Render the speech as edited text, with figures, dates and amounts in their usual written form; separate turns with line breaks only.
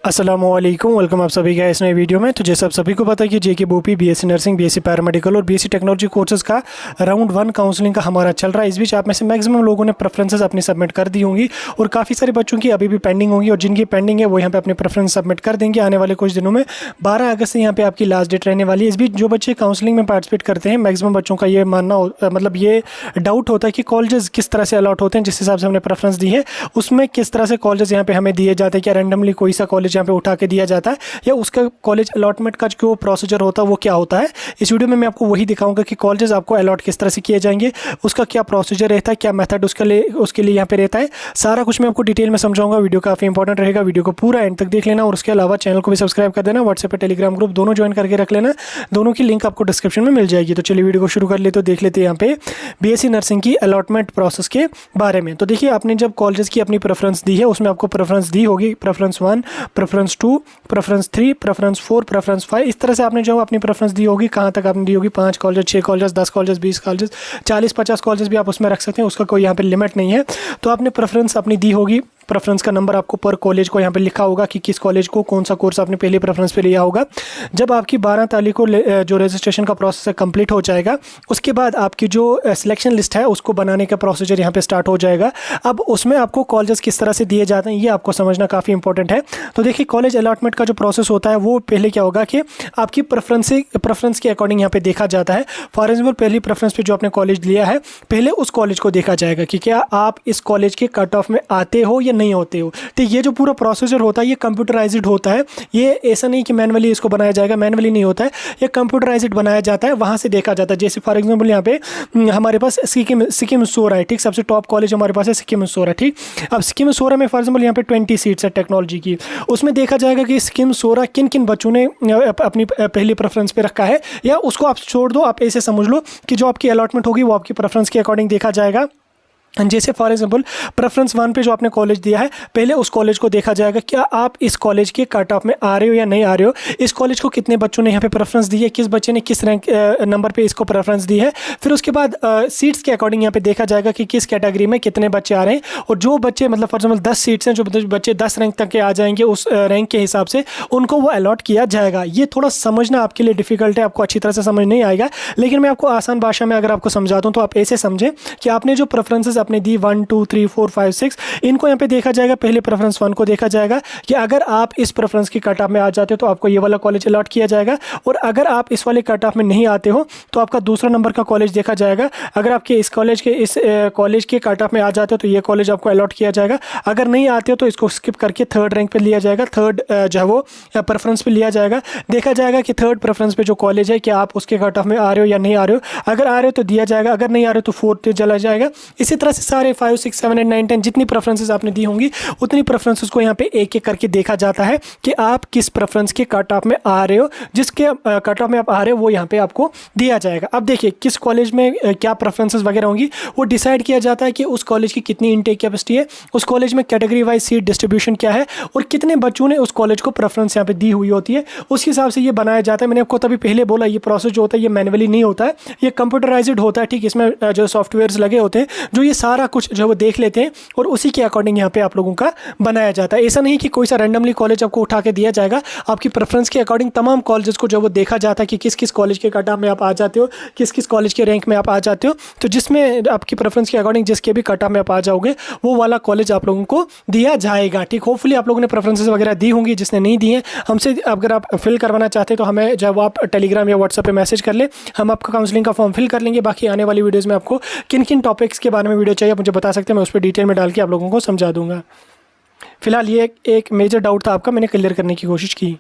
अस्सलामुअलैकुम, वेलकम आप सभी का इस नए वीडियो में। तो जैसे आप सभी को पता है कि जेके बोपी बीएससी नर्सिंग, बीएससी पैरामेडिकल और बीएससी टेक्नोलॉजी कोर्सेज का राउंड 1 काउंसलिंग का हमारा चल रहा है। इस बीच आप में से मैक्सिमम लोगों ने प्रेफरेंसेस अपनी सबमिट कर दी होंगी और काफ़ी सारे बच्चों की अभी भी पेंडिंग होंगी, और जिनकी पेंडिंग है वो यहाँ पे अपने प्रेफरेंस सबमिट कर देंगे आने वाले कुछ दिनों में। 12 अगस्त से यहाँ पे आपकी लास्ट डेट रहने वाली है। इस बीच जो बच्चे काउंसलिंग में पार्टिसिपेट करते हैं, मैक्सिमम बच्चों का ये मानना मतलब ये डाउट होता है कि कॉलेजेस किस तरह से अलॉट होते हैं, जिस हिसाब से हमने प्रेफरेंस दी है उसमें किस तरह से कॉलेजेस यहाँ पे हमें दिए जाते हैं। क्या रैंडमली कोई सा कॉलेज यहाँ पे उठा के दिया जाता है, या उसका कॉलेज अलॉटमेंट का जो प्रोसीजर होता है वो क्या होता है। इस वीडियो में मैं आपको वही दिखाऊंगा कि कॉलेजेस आपको अलॉट किस तरह से किए जाएंगे, उसका क्या प्रोसीजर रहता है, क्या मेथड उसके लिए यहाँ पे रहता है। सारा कुछ मैं आपको डिटेल में समझाऊंगा। वीडियो काफ़ी इंपॉर्टेंट रहेगा, वीडियो को पूरा एंड तक देख लेना, और उसके अलावा चैनल को भी सब्सक्राइब कर देना। व्हाट्सएप पर टेलीग्राम ग्रुप दोनों ज्वाइन करके रख लेना, दोनों की लिंक आपको डिस्क्रिप्शन में मिल जाएगी। तो चलिए वीडियो को शुरू कर लेते हो, देख लेते हैं यहाँ पे बीएससी नर्सिंग की अलॉटमेंट प्रोसेस के बारे में। तो देखिए, आपने जब कॉलेजेस की अपनी प्रेफरेंस दी है उसमें आपको प्रेफरेंस दी होगी, preference 1, preference 2, preference 3, preference 4, preference 5। इस तरह से आपने जो अपनी प्रेफरेंस दी होगी, कहाँ तक आपने दी होगी, 5 college, 6 college, 10 college, 20 college, 40-50 college भी आप उसमें रख सकते हैं, उसका कोई यहाँ पे लिमिट नहीं है। तो आपने प्रेफरेंस अपनी दी होगी, प्रेफरेंस का नंबर आपको पर कॉलेज को यहाँ पे लिखा होगा कि किस कॉलेज को कौन सा कोर्स आपने पहले प्रेफरेंस पे लिया होगा। जब आपकी 12 तारीख को जो रजिस्ट्रेशन का प्रोसेस है कंप्लीट हो जाएगा, उसके बाद आपकी जो सिलेक्शन लिस्ट है उसको बनाने का प्रोसीजर यहाँ पे स्टार्ट हो जाएगा। अब उसमें आपको कॉलेजेस किस तरह से दिए जाते हैं ये आपको समझना काफ़ी इंपॉर्टेंट है। तो देखिए, कॉलेज अलॉटमेंट का जो प्रोसेस होता है वो पहले क्या होगा कि आपकी प्रेफरेंस के अकॉर्डिंग यहाँ पे देखा जाता है। फॉर एग्जाम्पल, पहली प्रेफरेंस पे जो आपने कॉलेज लिया है, पहले उस कॉलेज को देखा जाएगा कि क्या आप इस कॉलेज के कट ऑफ में आते हो या नहीं होते हो। तो ये जो पूरा प्रोसीजर होता है ये कंप्यूटराइज्ड होता है। ये ऐसा नहीं कि मैनुअली इसको बनाया जाएगा, मैनुअली नहीं होता है, ये कंप्यूटराइज्ड बनाया जाता है, वहाँ से देखा जाता है। जैसे फॉर एग्जांपल यहाँ पे हमारे पास सिक्किम सोरा है, ठीक, सबसे टॉप कॉलेज हमारे पास है सिक्किम सोरा, ठीक। अब सिक्किम सोरा में फॉर एग्जांपल यहाँ पे 20 सीट्स है टेक्नोलॉजी की, उसमें देखा जाएगा कि सिक्किम सोरा किन किन बच्चों ने अपनी पहली प्रेफरेंस पे रखा है, या उसको आप छोड़ दो, आप ऐसे समझ लो कि जो आपकी अलॉटमेंट होगी वो आपकी प्रेफरेंस के अकॉर्डिंग देखा जाएगा। जैसे फॉर एग्जांपल प्रेफरेंस 1 पे जो आपने कॉलेज दिया है, पहले उस कॉलेज को देखा जाएगा क्या आप इस कॉलेज के कट ऑफ में आ रहे हो या नहीं आ रहे हो। इस कॉलेज को कितने बच्चों ने यहाँ पे प्रेफरेंस दी है, किस बच्चे ने किस रैंक नंबर पे इसको प्रेफरेंस दी है। फिर उसके बाद सीट्स के अकॉर्डिंग यहाँ पे देखा जाएगा कि किस कैटेगरी में कितने बच्चे आ रहे हैं, और जो बच्चे मतलब फॉर एग्जाम्पल 10 सीट्स हैं, जो बच्चे 10 रैंक तक के आ जाएंगे उस रैंक के हिसाब से उनको वो अलॉट किया जाएगा। ये थोड़ा समझना आपके लिए डिफिकल्ट है, आपको अच्छी तरह से समझ नहीं आएगा, लेकिन मैं आपको आसान भाषा में अगर आपको समझा दूँ तो आप ऐसे समझें कि आपने जो प्रेफरेंसेस अपने दी 1, 2, 3, 4, 5, 6, इनको यहाँ पे देखा जाएगा। पहले प्रेफरेंस 1 को देखा जाएगा कि अगर आप इस प्रेफरेंस की कट ऑफ में आ जाते हो तो आपको ये वाला कॉलेज अलॉट किया जाएगा, और अगर आप इस वाले कट ऑफ में नहीं आते हो तो आपका दूसरा नंबर का कॉलेज देखा जाएगा। अगर आपके इस कॉलेज के कट ऑफ में आ जाते हो तो ये कॉलेज आपको अलॉट किया जाएगा। अगर नहीं आते हो तो इसको स्किप करके थर्ड रैंक पे लिया जाएगा, थर्ड जो है वो प्रेफरेंस पे लिया जाएगा। देखा जाएगा कि थर्ड प्रेफरेंस पे जो कॉलेज है क्या आप उसके कट ऑफ में आ रहे हो या नहीं आ रहे हो। अगर आ रहे हो तो दिया जाएगा, अगर नहीं आ रहे हो तो फोर्थ पे चला जाएगा। इसी तरह से सारे 5, 6, 7, 8, 9, 10 जितनी प्रेफरेंसेस आपने दी होंगी उतनी प्रेफरेंसेस को यहाँ पे एक एक करके देखा जाता है कि आप किस प्रेफरेंस के कट ऑफ में आ रहे हो। जिसके कट ऑफ में आप आ रहे हो वो यहाँ पे आपको दिया जाएगा। अब देखिए, किस कॉलेज में क्या प्रेफरेंसेस वगैरह होंगी वो डिसाइड किया जाता है कि उस कॉलेज की कितनी इनटेक कैपेसिटी है, उस कॉलेज में कैटेगरी वाइज सीट डिस्ट्रीब्यूशन क्या है, और कितने बच्चों ने उस कॉलेज को प्रेफरेंस यहाँ पे दी हुई होती है। उस हिसाब से ये बनाया जाता है। मैंने आपको तभी पहले बोला, ये प्रोसेस जो होता है ये मैनुअली नहीं होता है, ये कंप्यूटराइज्ड होता है, ठीक। इसमें जो सॉफ्टवेयर्स लगे होते हैं जो ये सारा कुछ जो वो देख लेते हैं और उसी के अकॉर्डिंग यहाँ पे आप लोगों का बनाया जाता है। ऐसा नहीं कि कोई सा रैंडमली कॉलेज आपको उठा के दिया जाएगा, आपकी प्रेफरेंस के अकॉर्डिंग तमाम कॉलेजेस को जो वो देखा जाता है कि किस किस कॉलेज के कट ऑफ में आप आ जाते हो, किस किस कॉलेज के रैंक में आप आ जाते हो। तो जिसमें आपकी प्रेफरेंस के अकॉर्डिंग जिसके भी कट ऑफ में आप आ जाओगे वो वाला कॉलेज आप लोगों को दिया जाएगा, ठीक। होपफुली आप लोगों ने प्रेफरेंसेस वगैरह दी होंगी, जिसने नहीं दी है हमसे अगर आप फिल करवाना चाहते हैं तो हमें जब आप टेलीग्राम या व्हाट्सएप पे मैसेज कर ले, हम आपका काउंसलिंग का फॉर्म फिल कर लेंगे। बाकी आने वाली वीडियोज़ में आपको किन किन टॉपिक्स के बारे में वीडियो चाहिए आप मुझे बता सकते हैं, मैं उस पर डिटेल में डाल के आप लोगों को समझा दूंगा। फिलहाल ये एक मेजर डाउट था आपका, मैंने क्लियर करने की कोशिश की।